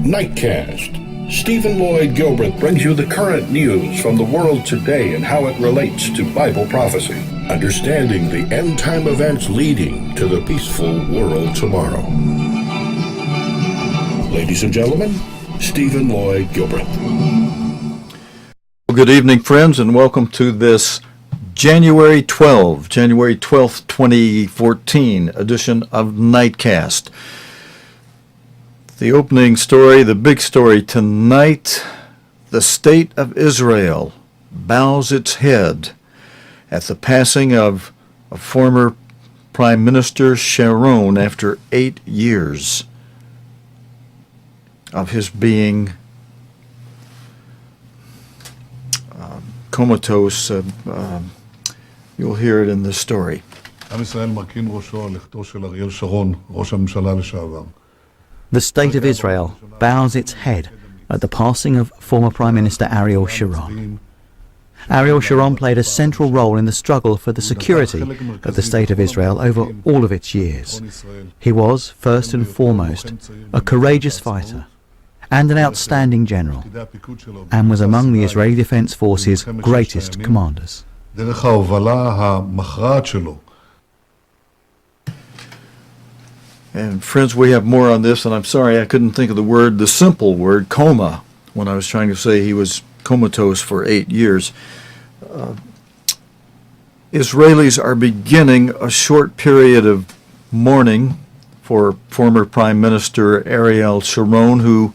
Nightcast. Stephen Lloyd Gilbreth brings you the current news from the world today and how it relates to Bible prophecy. Understanding the end-time events leading to the peaceful world tomorrow. Ladies and gentlemen, Stephen Lloyd Gilbreth. Good evening, friends, and welcome to this January 12th, 2014 edition of Nightcast. The opening story, the big story tonight, the state of Israel bows its head at the passing of a former Prime Minister Sharon after 8 years of his being comatose. You'll hear it in this story. עם ישראל מרכין ראשו לכתו של אריאל שרון, ראש הממשלה לשעבר. The state of Israel bows its head at the passing of former Prime Minister Ariel Sharon. Ariel Sharon played a central role in the struggle for the security of the state of Israel over all of its years. He was, first and foremost, a courageous fighter and an outstanding general, and was among the Israeli Defense Forces' greatest commanders. דרך ההובלה המכרעת שלו. And friends, we have more on this, and I'm sorry I couldn't think of the word, the simple word, coma, when I was trying to say he was comatose for 8 years. Israelis are beginning a short period of mourning for former Prime Minister Ariel Sharon, who,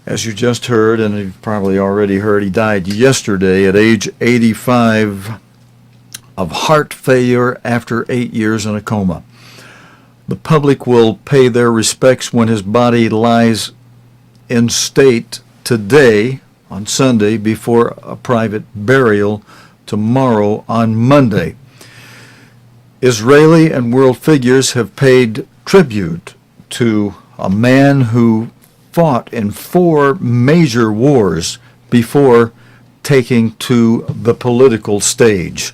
as you just heard, and you've probably already heard, he died yesterday at age 85 of heart failure after 8 years in a coma. The public will pay their respects when his body lies in state today, on Sunday, before a private burial tomorrow on Monday. Israeli and world figures have paid tribute to a man who fought in 4 major wars before taking to the political stage.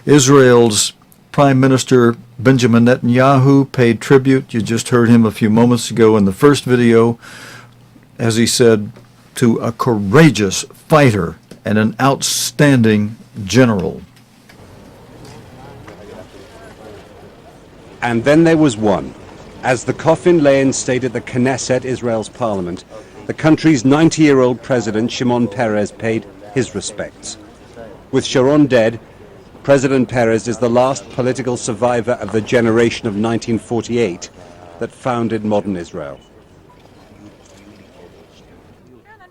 Israel's Prime Minister Benjamin Netanyahu paid tribute. You just heard him a few moments ago in the first video, as he said, to a courageous fighter and an outstanding general. And then there was one. As the coffin lay in state at the Knesset, Israel's parliament, the country's 90-year-old president, Shimon Peres, paid his respects. With Sharon dead, President Peres is the last political survivor of the generation of 1948 that founded modern Israel.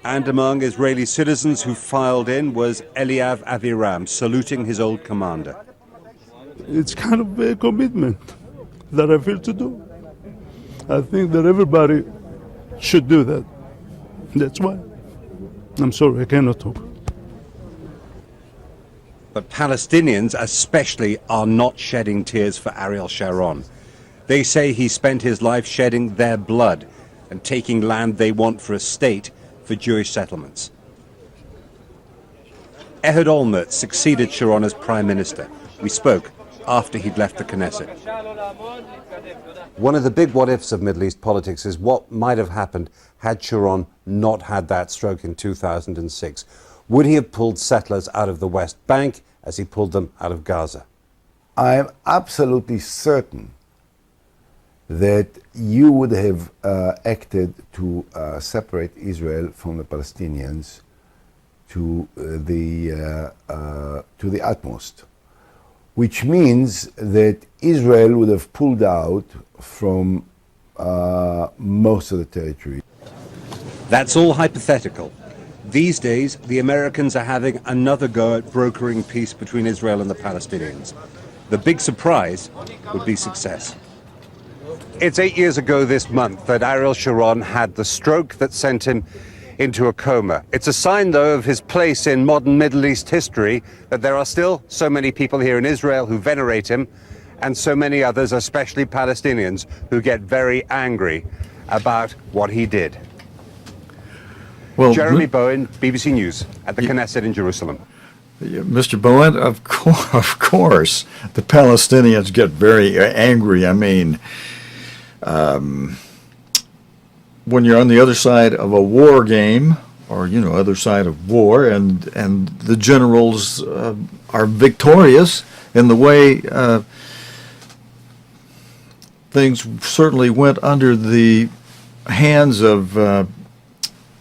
And among Israeli citizens who filed in was Eliav Aviram, saluting his old commander. It's kind of a commitment that I feel to do. I think that everybody should do that. That's why. I'm sorry, I cannot talk. But Palestinians especially are not shedding tears for Ariel Sharon. They say he spent his life shedding their blood and taking land they want for a state for Jewish settlements. Ehud Olmert succeeded Sharon as prime minister. We spoke after he'd left the Knesset. One of the big what-ifs of Middle East politics is what might have happened had Sharon not had that stroke in 2006. Would he have pulled settlers out of the West Bank as he pulled them out of Gaza? I am absolutely certain that you would have acted to separate Israel from the Palestinians to the utmost, which means that Israel would have pulled out from most of the territory. That's all hypothetical. These days, the Americans are having another go at brokering peace between Israel and the Palestinians. The big surprise would be success. It's 8 years ago this month that Ariel Sharon had the stroke that sent him into a coma. It's a sign, though, of his place in modern Middle East history that there are still so many people here in Israel who venerate him, and so many others, especially Palestinians, who get very angry about what he did. Well, Jeremy Bowen, BBC News, at the Knesset in Jerusalem. Mr. Bowen, of course, the Palestinians get very angry. I mean, when you're on the other side of a war game, or other side of war, and the generals are victorious in the way things certainly went under the hands of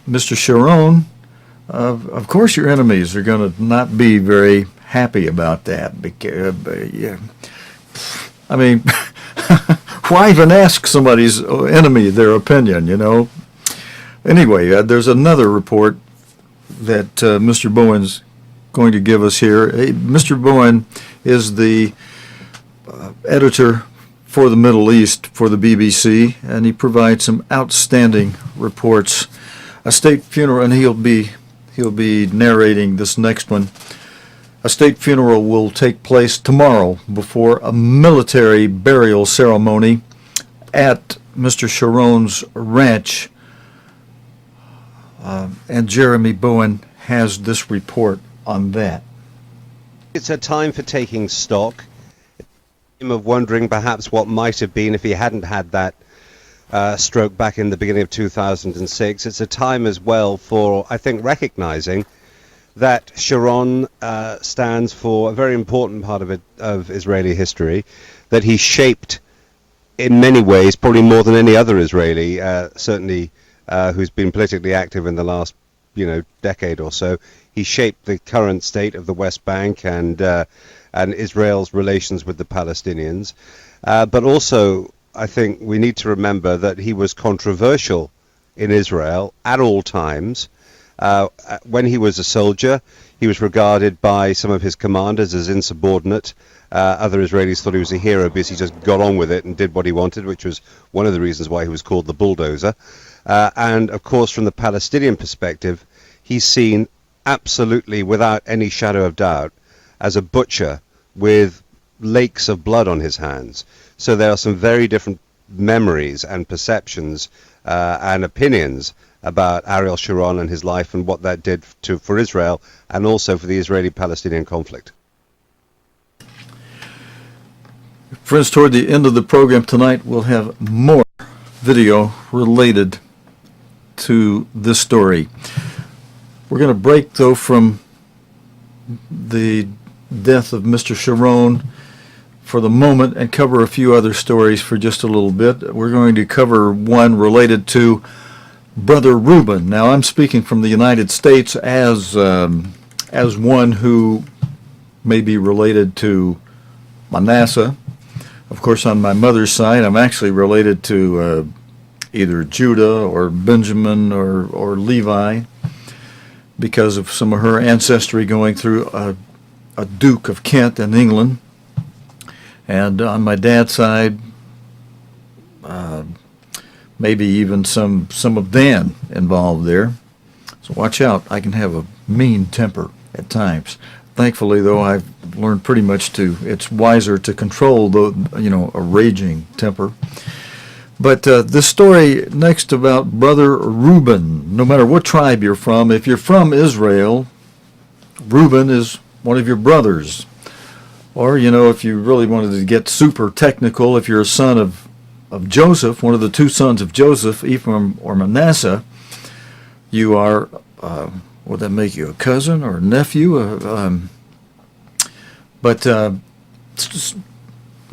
Mr. Sharon, of course your enemies are going to not be very happy about that. I mean, why even ask somebody's enemy their opinion, Anyway, there's another report that Mr. Bowen's going to give us here. Mr. Bowen is the editor for the Middle East for the BBC, and he provides some outstanding reports. A state funeral, and he'll be narrating this next one. A state funeral will take place tomorrow before a military burial ceremony at Mr. Sharon's ranch. And Jeremy Bowen has this report on that. It's a time for taking stock, a time of wondering perhaps what might have been if he hadn't had that stroke back in the beginning of 2006. It's a time as well for, I think, recognizing that Sharon stands for a very important part of Israeli history, that he shaped in many ways, probably more than any other Israeli, certainly who's been politically active in the last, decade or so. He shaped the current state of the West Bank and Israel's relations with the Palestinians. But also, I think we need to remember that he was controversial in Israel at all times. When he was a soldier, he was regarded by some of his commanders as insubordinate. Other Israelis thought he was a hero because he just got on with it and did what he wanted, which was one of the reasons why he was called the bulldozer. And of course, from the Palestinian perspective, he's seen absolutely without any shadow of doubt as a butcher with lakes of blood on his hands. So there are some very different memories and perceptions and opinions about Ariel Sharon and his life and what that did for Israel and also for the Israeli-Palestinian conflict. Friends, toward the end of the program tonight, we'll have more video related to this story. We're going to break, though, from the death of Mr. Sharon for the moment and cover a few other stories for just a little bit. We're going to cover one related to Brother Reuben. Now, I'm speaking from the United States as one who may be related to Manasseh. Of course, on my mother's side, I'm actually related to either Judah or Benjamin or Levi because of some of her ancestry going through a Duke of Kent in England. And on my dad's side, maybe even some of Dan involved there. So watch out. I can have a mean temper at times. Thankfully, though, I've learned pretty much it's wiser to control a raging temper. But this story next about Brother Reuben, no matter what tribe you're from, if you're from Israel, Reuben is one of your brothers. Or, if you really wanted to get super technical, if you're a son of Joseph, one of the two sons of Joseph, Ephraim or Manasseh, you are, would that make you a cousin or a nephew? But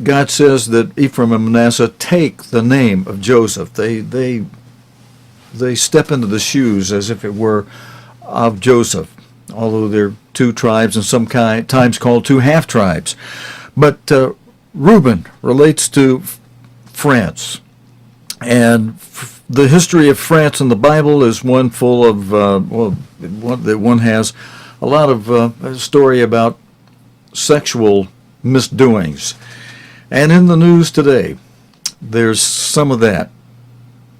God says that Ephraim and Manasseh take the name of Joseph. They step into the shoes as if it were of Joseph, although they're two tribes and sometimes called two half-tribes. But Reuben relates to France. And the history of France in the Bible is one full of, one has a lot of story about sexual misdoings. And in the news today, there's some of that.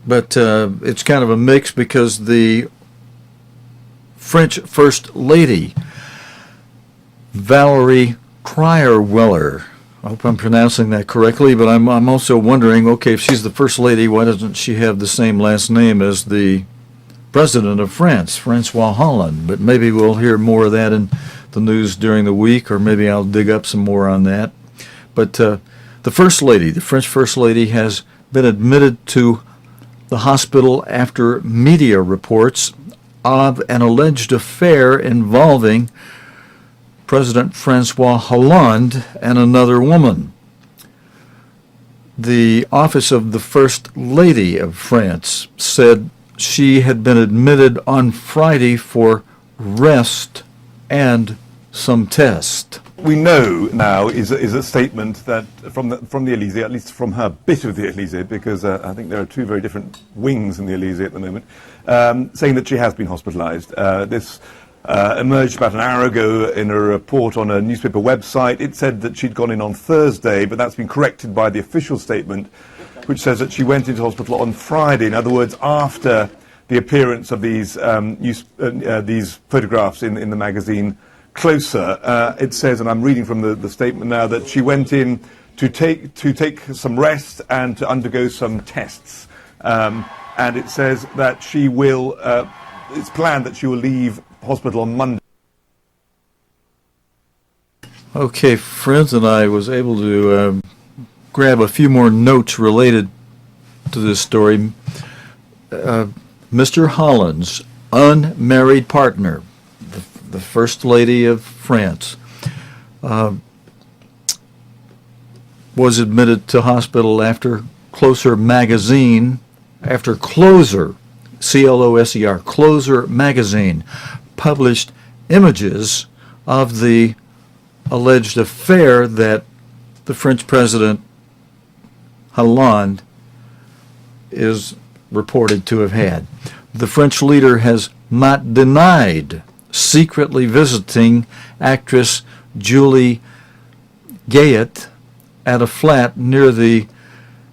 But it's kind of a mix because the French First Lady, Valerie Trierweiler, I hope I'm pronouncing that correctly, but I'm also wondering, okay, if she's the First Lady, why doesn't she have the same last name as the President of France, Francois Hollande? But maybe we'll hear more of that in the news during the week, or maybe I'll dig up some more on that. But the First Lady, the French First Lady, has been admitted to the hospital after media reports of an alleged affair involving President Francois Hollande and another woman. The office of the First Lady of France said she had been admitted on Friday for rest and some test. We know now is a statement that from the Elysée, at least from her bit of the Elysée, because I think there are two very different wings in the Elysée at the moment, saying that she has been hospitalized. This emerged about an hour ago in a report on a newspaper website. It said that she'd gone in on Thursday, but that's been corrected by the official statement, which says that she went into hospital on Friday. In other words, after the appearance of these photographs in the magazine Closer. It says, and I'm reading from the statement now, that she went in to take some rest and to undergo some tests. And it says that she will, it's planned that she will leave hospital on Monday. Okay, friends, and I was able to grab a few more notes related to this story. Mr. Holland's unmarried partner, the First Lady of France, was admitted to hospital after Closer magazine, Closer, C-L-O-S-E-R, Closer magazine, published images of the alleged affair that the French President Hollande is reported to have had. The French leader has not denied secretly visiting actress Julie Gayet at a flat near the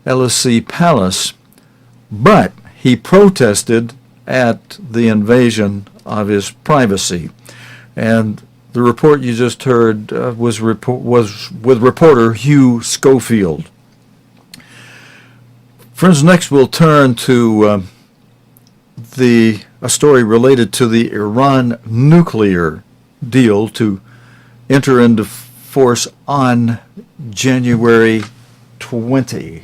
Elysée Palace, but he protested at the invasion of his privacy. And the report you just heard was with reporter Hugh Schofield. Friends, next we'll turn to a story related to the Iran nuclear deal to enter into force on January 20.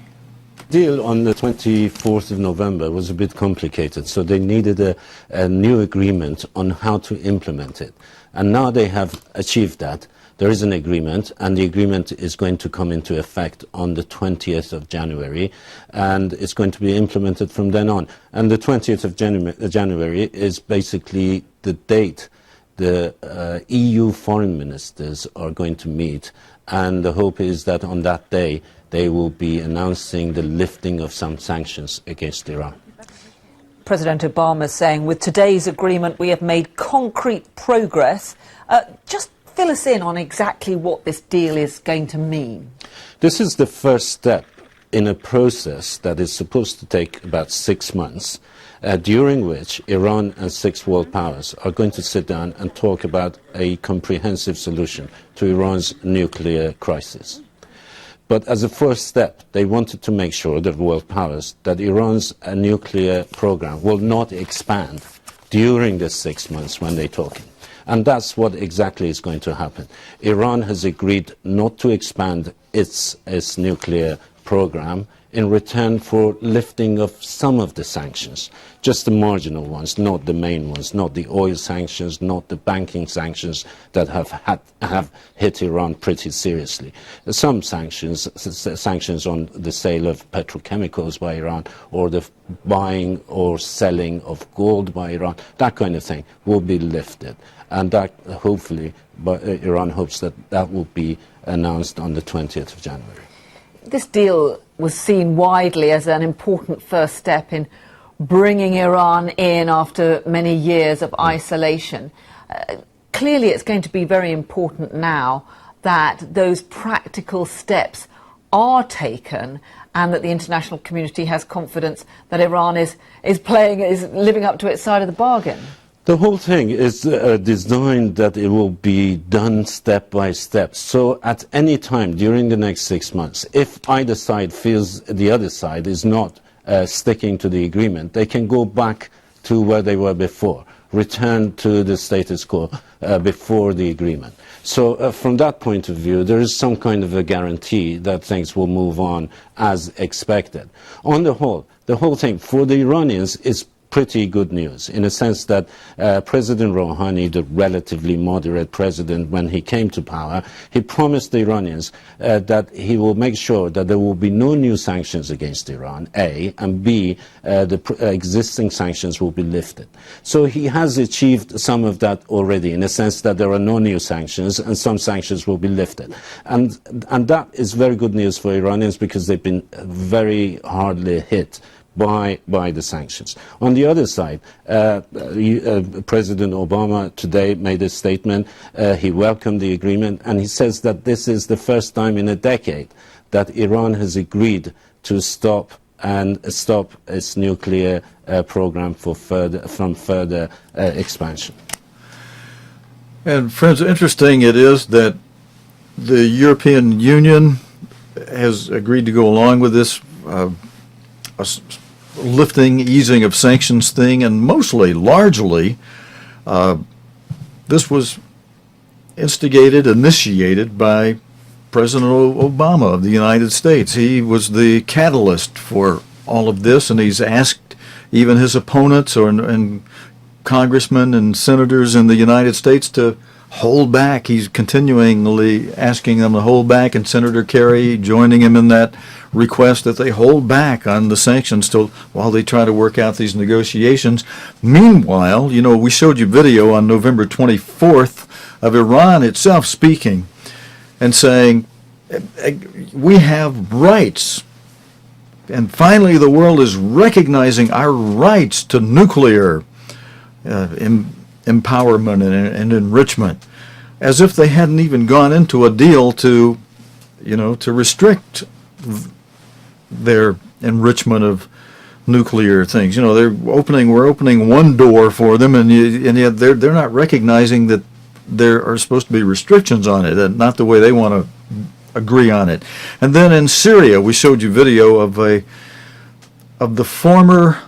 Deal on the 24th of November was a bit complicated, so they needed a new agreement on how to implement it. And now they have achieved that. There is an agreement, and the agreement is going to come into effect on the 20th of January, and it's going to be implemented from then on. And the 20th of January is basically the date the EU foreign ministers are going to meet, and the hope is that on that day they will be announcing the lifting of some sanctions against Iran. President Obama saying, with today's agreement we have made concrete progress. Just fill us in on exactly what this deal is going to mean. This is the first step in a process that is supposed to take about 6 months, during which Iran and 6 world powers are going to sit down and talk about a comprehensive solution to Iran's nuclear crisis. But as a first step, they wanted to make sure, the world powers, that Iran's nuclear program will not expand during the 6 months when they're talking. And that's what exactly is going to happen. Iran has agreed not to expand its nuclear program in return for lifting of some of the sanctions, just the marginal ones, not the main ones, not the oil sanctions, not the banking sanctions that have hit Iran pretty seriously. Some sanctions on the sale of petrochemicals by Iran, or the buying or selling of gold by Iran, that kind of thing will be lifted. And that, hopefully, Iran hopes that will be announced on the 20th of January. This deal was seen widely as an important first step in bringing Iran in after many years of isolation. Clearly, it's going to be very important now that those practical steps are taken and that the international community has confidence that Iran is living up to its side of the bargain. The whole thing is designed that it will be done step by step. So at any time during the next 6 months, if either side feels the other side is not sticking to the agreement, they can go back to where they were before. return to the status quo before the agreement. So from that point of view, there is some kind of a guarantee that things will move on as expected. On the whole thing for the Iranians is pretty good news, in a sense that President Rouhani, the relatively moderate president, when he came to power, he promised the Iranians that he will make sure that there will be no new sanctions against Iran, A, and B, the existing sanctions will be lifted. So he has achieved some of that already, in a sense that there are no new sanctions and some sanctions will be lifted. And that is very good news for Iranians because they've been very hardly hit by the sanctions. On the other side, President Obama today made a statement. He welcomed the agreement, and he says that this is the first time in a decade that Iran has agreed to stop its nuclear program from further expansion. And friends, interesting it is that the European Union has agreed to go along with this easing of sanctions thing, and largely, this was initiated by President Obama of the United States. He was the catalyst for all of this, and he's asked even his opponents and congressmen and senators in the United States to hold back. He's continually asking them to hold back, and Senator Kerry joining him in that request that they hold back on the sanctions while they try to work out these negotiations. Meanwhile, we showed you video on November 24th of Iran itself speaking and saying, we have rights. And finally, the world is recognizing our rights to nuclear empowerment and enrichment, as if they hadn't even gone into a deal to restrict their enrichment of nuclear things. We're opening one door for them, and yet they're not recognizing that there are supposed to be restrictions on it, and not the way they want to agree on it. And then in Syria, we showed you video of the former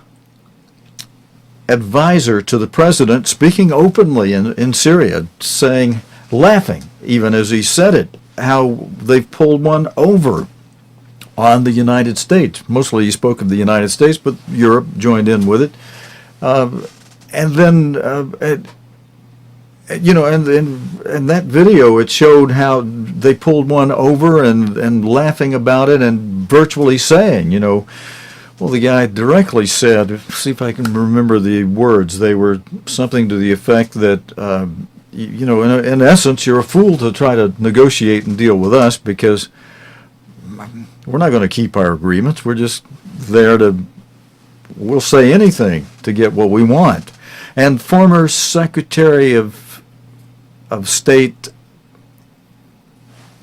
advisor to the president speaking openly in Syria, laughing even as he said it, how they've pulled one over on the United States. Mostly he spoke of the United States, but Europe joined in with it. And then, in that video, it showed how they pulled one over and laughing about it and virtually saying, well, the guy directly said, see if I can remember the words, they were something to the effect that, in essence, you're a fool to try to negotiate and deal with us because we're not going to keep our agreements. We're just there we'll say anything to get what we want. And former Secretary of State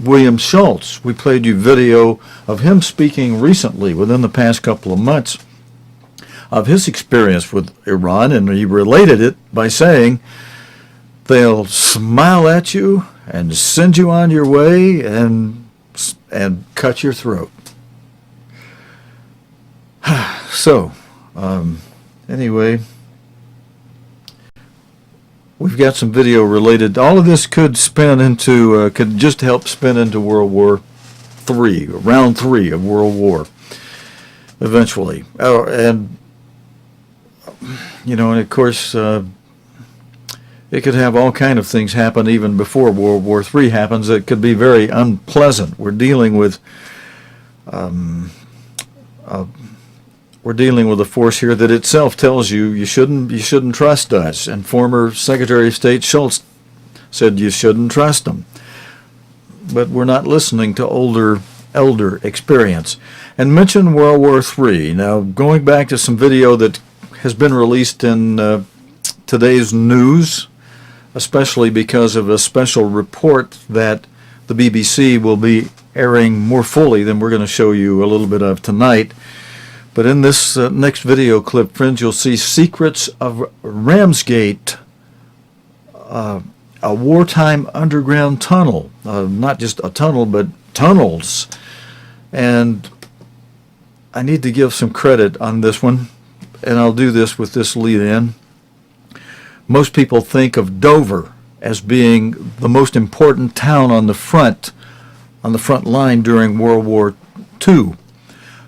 William Schultz, we played you video of him speaking recently, within the past couple of months, of his experience with Iran, and he related it by saying, they'll smile at you and send you on your way and cut your throat. So, anyway, we've got some video related. All of this could just help spin into World War III, round 3 of World War, eventually. And of course, it could have all kind of things happen even before World War III happens that could be very unpleasant. We're dealing with a force here that itself tells you shouldn't trust us. And former Secretary of State Schultz said you shouldn't trust them. But we're not listening to elder experience. And mention World War III. Now, going back to some video that has been released in today's news, especially because of a special report that the BBC will be airing more fully than we're going to show you a little bit of tonight. But in this next video clip, friends, you'll see secrets of Ramsgate, a wartime underground tunnel. Not just a tunnel, but tunnels. And I need to give some credit on this one, and I'll do this with this lead-in. Most people think of Dover as being the most important town on the front line during World War II.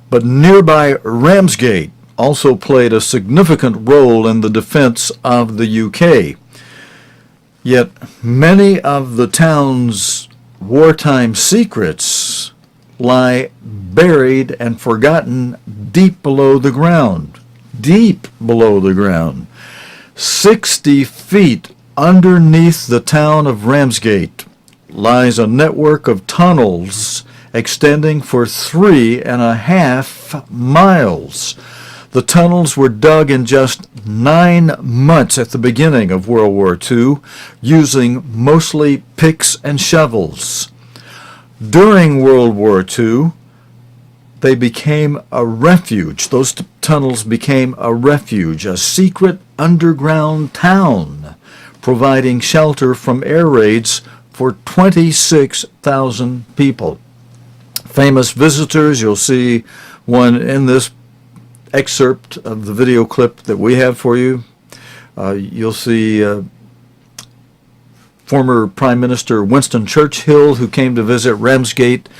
But nearby Ramsgate also played a significant role in the defense of the UK. Yet many of the town's wartime secrets lie buried and forgotten deep below the ground. 60 feet underneath the town of Ramsgate lies a network of tunnels extending for 3.5 miles. The tunnels were dug in just 9 months at the beginning of World War II, using mostly picks and shovels. During World War II, they became a refuge. Those tunnels became a refuge, a secret underground town, providing shelter from air raids for 26,000 people. Famous visitors, you'll see one in this excerpt of the video clip that we have for you. You'll see former Prime Minister Winston Churchill, who came to visit Ramsgate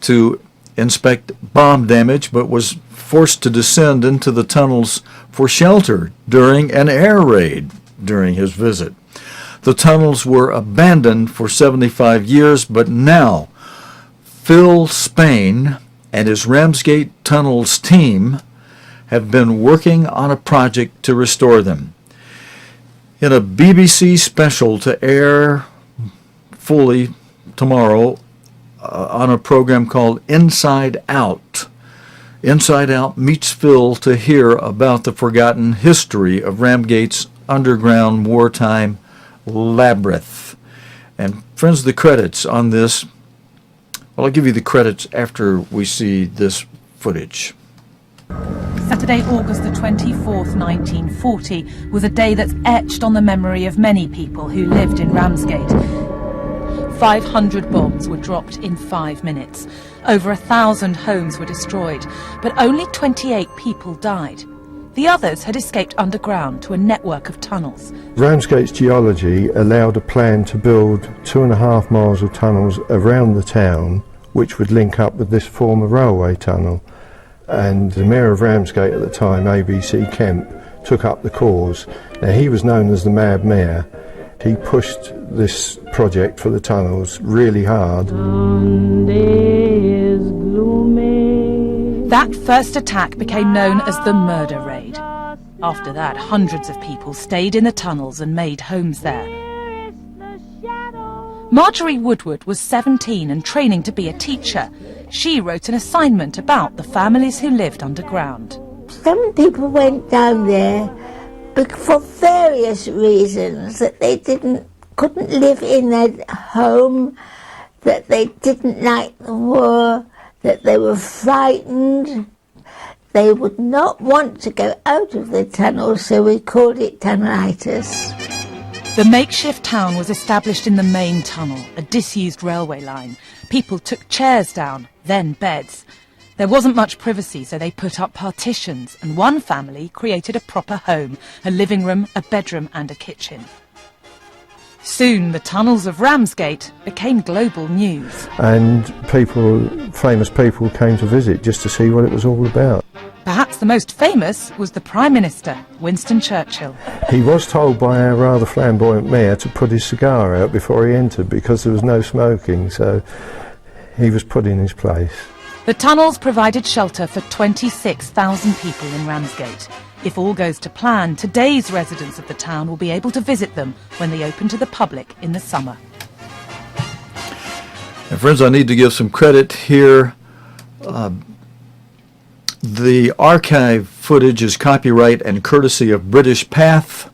to inspect bomb damage, but was forced to descend into the tunnels for shelter during an air raid during his visit. The tunnels were abandoned for 75 years, but now Phil Spain and his Ramsgate Tunnels team have been working on a project to restore them. In a BBC special to air fully tomorrow on a program called Inside Out, Inside Out meets Phil to hear about the forgotten history of Ramsgate's underground wartime labyrinth. And friends, the credits on this, well, I'll give you the credits after we see this footage. Saturday, August the 24th, 1940, was a day that's etched on the memory of many people who lived in Ramsgate. 500 bombs were dropped in 5 minutes. Over 1,000 homes were destroyed, but only 28 people died. The others had escaped underground to a network of tunnels. Ramsgate's geology allowed a plan to build 2.5 miles of tunnels around the town, which would link up with this former railway tunnel. And the Mayor of Ramsgate at the time, ABC Kemp, took up the cause. Now, he was known as the Mad Mayor. He pushed this project for the tunnels really hard. That first attack became known as the Murder Raid. After that, hundreds of people stayed in the tunnels and made homes there. Marjorie Woodward was 17 and training to be a teacher. She wrote an assignment about the families who lived underground. Some people went down there for various reasons, that they couldn't live in their home, that they didn't like the war, that they were frightened. They would not want to go out of the tunnel, so we called it tunnelitis. The makeshift town was established in the main tunnel, a disused railway line. People took chairs down, then beds. There wasn't much privacy, so they put up partitions, and one family created a proper home, a living room, a bedroom and a kitchen. Soon the tunnels of Ramsgate became global news. And famous people came to visit just to see what it was all about. Perhaps the most famous was the Prime Minister, Winston Churchill. He was told by our rather flamboyant mayor to put his cigar out before he entered because there was no smoking, so he was put in his place. The tunnels provided shelter for 26,000 people in Ramsgate. If all goes to plan, today's residents of the town will be able to visit them when they open to the public in the summer. And friends, I need to give some credit here. The archive footage is copyright and courtesy of British Path.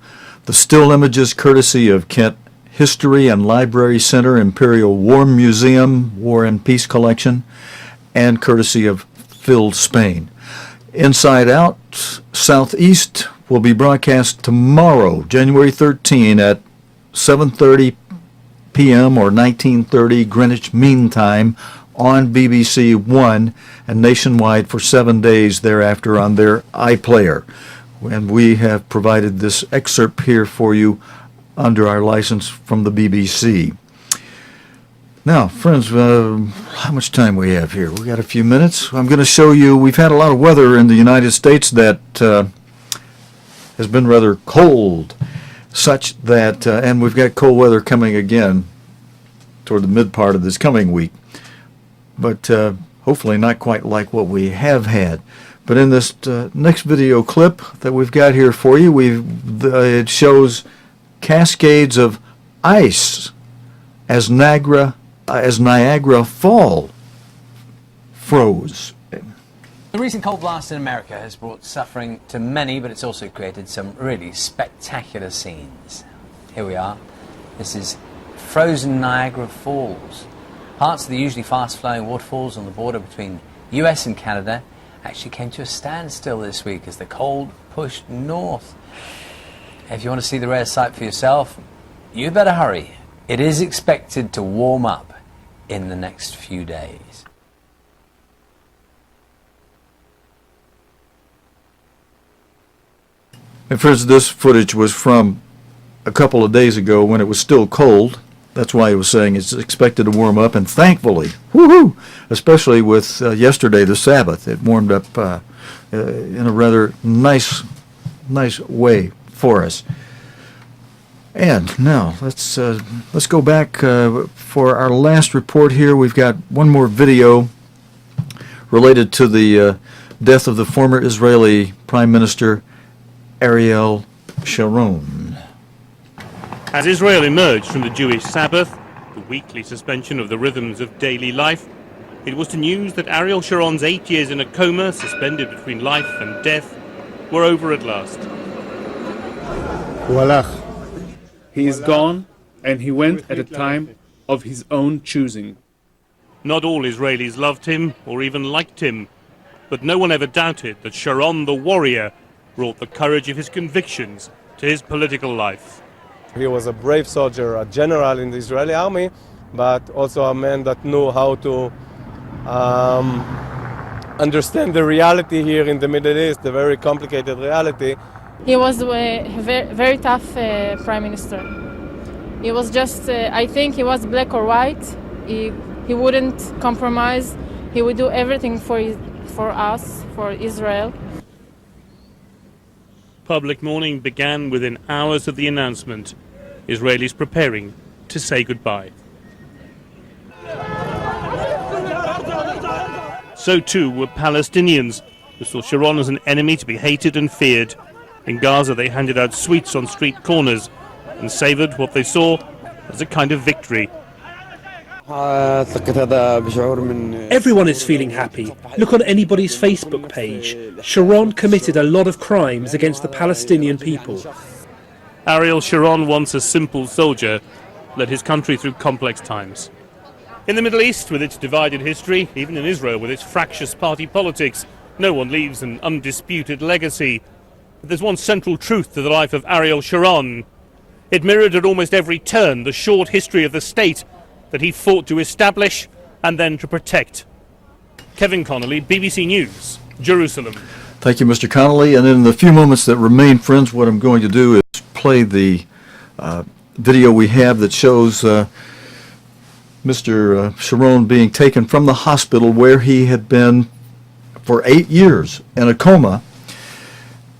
The still images courtesy of Kent History and Library Center, Imperial War Museum, War and Peace Collection, and courtesy of Phil Spain. Inside Out Southeast will be broadcast tomorrow, January 13 at 7:30 p.m. or 19:30 Greenwich Mean Time on BBC One and nationwide for 7 days thereafter on their iPlayer. And we have provided this excerpt here for you under our license from the BBC. Now, friends, how much time we have here? We got a few minutes. I'm going to show you, we've had a lot of weather in the United States that has been rather cold, such that, and we've got cold weather coming again toward the mid part of this coming week, but hopefully not quite like what we have had. But in this next video clip that we've got here for you, it shows cascades of ice as Niagara Falls froze. The recent cold blast in America has brought suffering to many, but it's also created some really spectacular scenes. Here we are. This is frozen Niagara Falls. Parts of the usually fast-flowing waterfalls on the border between US and Canada actually came to a standstill this week as the cold pushed north. If you want to see the rare sight for yourself, you better hurry. It is expected to warm up in the next few days. And first, this footage was from a couple of days ago when it was still cold. That's why he was saying it's expected to warm up, and thankfully, woohoo, especially with yesterday, the Sabbath, it warmed up in a rather nice way for us. And now let's go back for our last report here. We've got one more video related to the death of the former Israeli Prime Minister Ariel Sharon. As Israel emerged from the Jewish Sabbath, the weekly suspension of the rhythms of daily life, it was to news that Ariel Sharon's 8 years in a coma, suspended between life and death, were over at last. He is gone, and he went at a time of his own choosing. Not all Israelis loved him or even liked him, but no one ever doubted that Sharon the warrior brought the courage of his convictions to his political life. He was a brave soldier, a general in the Israeli army, but also a man that knew how to understand the reality here in the Middle East, the very complicated reality. He was a very tough prime minister. He was just, I think he was black or white. He wouldn't compromise. He would do everything for us, for Israel. Public mourning began within hours of the announcement. Israelis preparing to say goodbye. So too were Palestinians, who saw Sharon as an enemy to be hated and feared. In Gaza they handed out sweets on street corners and savoured what they saw as a kind of victory. Everyone is feeling happy. Look on anybody's Facebook page. Sharon committed a lot of crimes against the Palestinian people. Ariel Sharon, once a simple soldier, led his country through complex times. In the Middle East, with its divided history, even in Israel with its fractious party politics, no one leaves an undisputed legacy. But there's one central truth to the life of Ariel Sharon. It mirrored at almost every turn the short history of the state that he fought to establish and then to protect. Kevin Connolly, BBC News, Jerusalem. Thank you, Mr. Connolly. And in the few moments that remain, friends, what I'm going to do is play the video we have that shows Mr. Sharon being taken from the hospital where he had been for 8 years in a coma.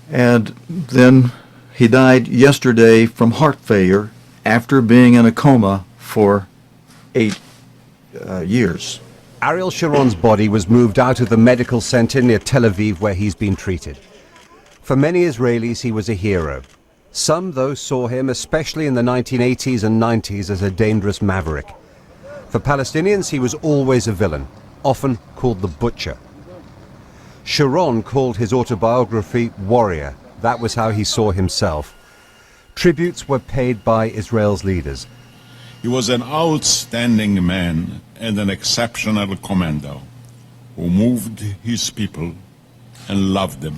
And then he died yesterday from heart failure after being in a coma for 8 years. Ariel Sharon's body was moved out of the medical center near Tel Aviv where he's been treated. For many Israelis, he was a hero. Some, though, saw him, especially in the 1980s and 90s, as a dangerous maverick. For Palestinians, he was always a villain, often called the Butcher. Sharon called his autobiography Warrior. That was how he saw himself. Tributes were paid by Israel's leaders. He was an outstanding man and an exceptional commander who moved his people and loved them.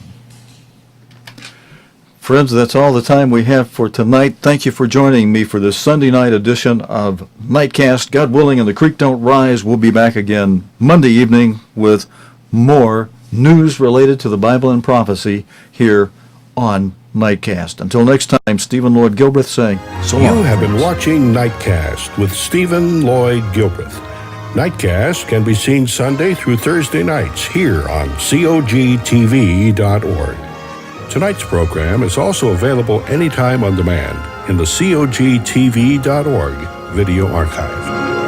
Friends, that's all the time we have for tonight. Thank you for joining me for this Sunday night edition of Nightcast. God willing and the creek don't rise, we'll be back again Monday evening with more news related to the Bible and prophecy here on Nightcast. Until next time, Stephen Lloyd Gilbreth saying so long. You have been friends. watching Nightcast with Stephen Lloyd Gilbreth. Nightcast can be seen Sunday through Thursday nights here on cogtv.org. Tonight's program is also available anytime on demand in the cogtv.org video archive.